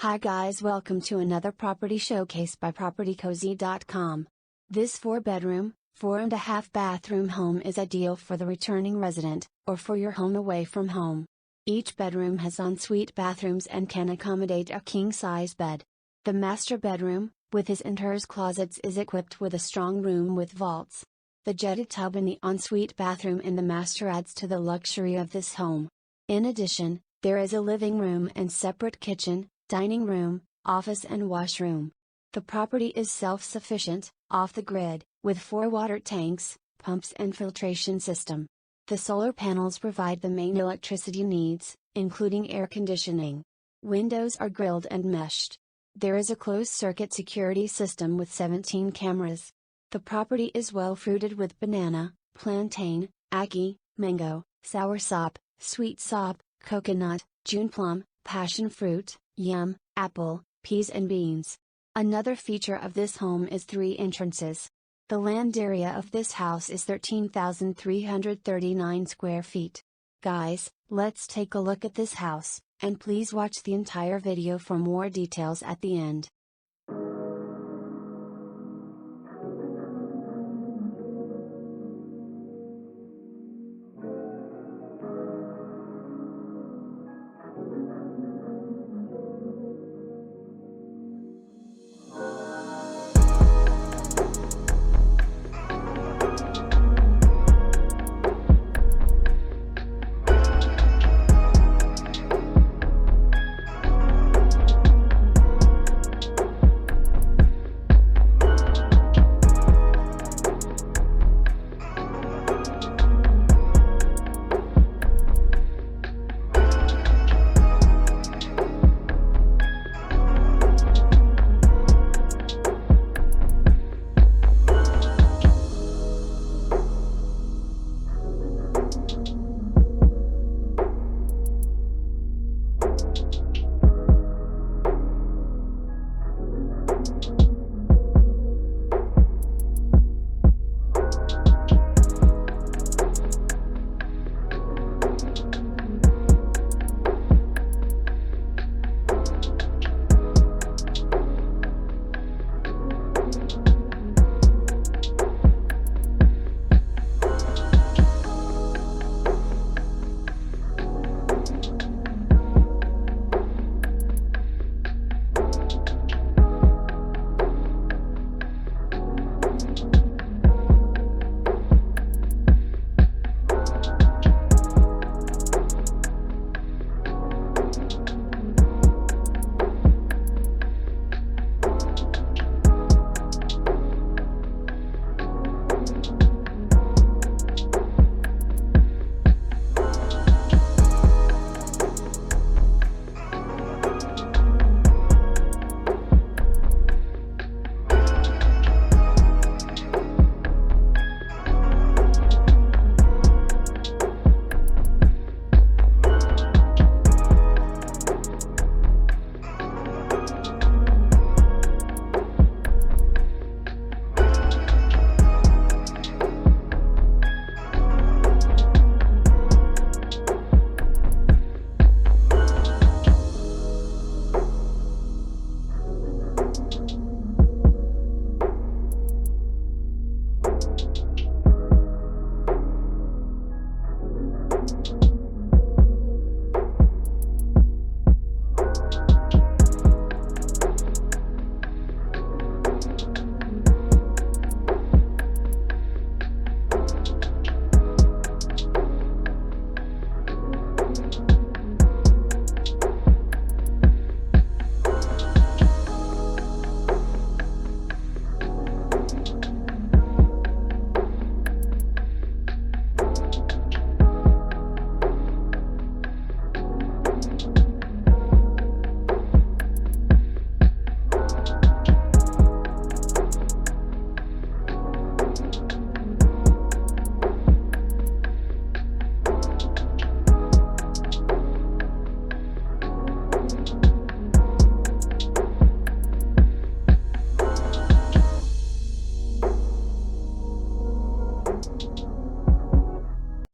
Hi guys, welcome to another property showcase by PropertyCozy.com. This 4-bedroom, 4.5 bathroom home is ideal for the returning resident, or for your home away from home. Each bedroom has ensuite bathrooms and can accommodate a king-size bed. The master bedroom, with his and hers closets, is equipped with a strong room with vaults. The jetted tub in the ensuite bathroom in the master adds to the luxury of this home. In addition, there is a living room and separate kitchen, dining room, office and washroom. The property is self-sufficient, off-the-grid, with 4 water tanks, pumps and filtration system. The solar panels provide the main electricity needs, including air conditioning. Windows are grilled and meshed. There is a closed-circuit security system with 17 cameras. The property is well-fruited with banana, plantain, ackee, mango, soursop, sweet sop, coconut, June plum, passion fruit, yam, apple, peas and beans. Another feature of this home is 3 entrances. The land area of this house is 13,339 square feet. Guys, let's take a look at this house, and please watch the entire video for more details at the end.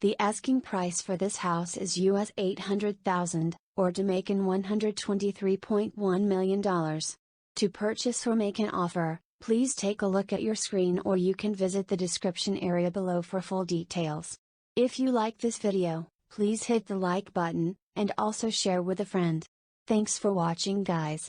The asking price for this house is US $800,000, or Jamaican $123.1 million. To purchase or make an offer, please take a look at your screen, or you can visit the description area below for full details. If you like this video, please hit the like button, and also share with a friend. Thanks for watching, guys.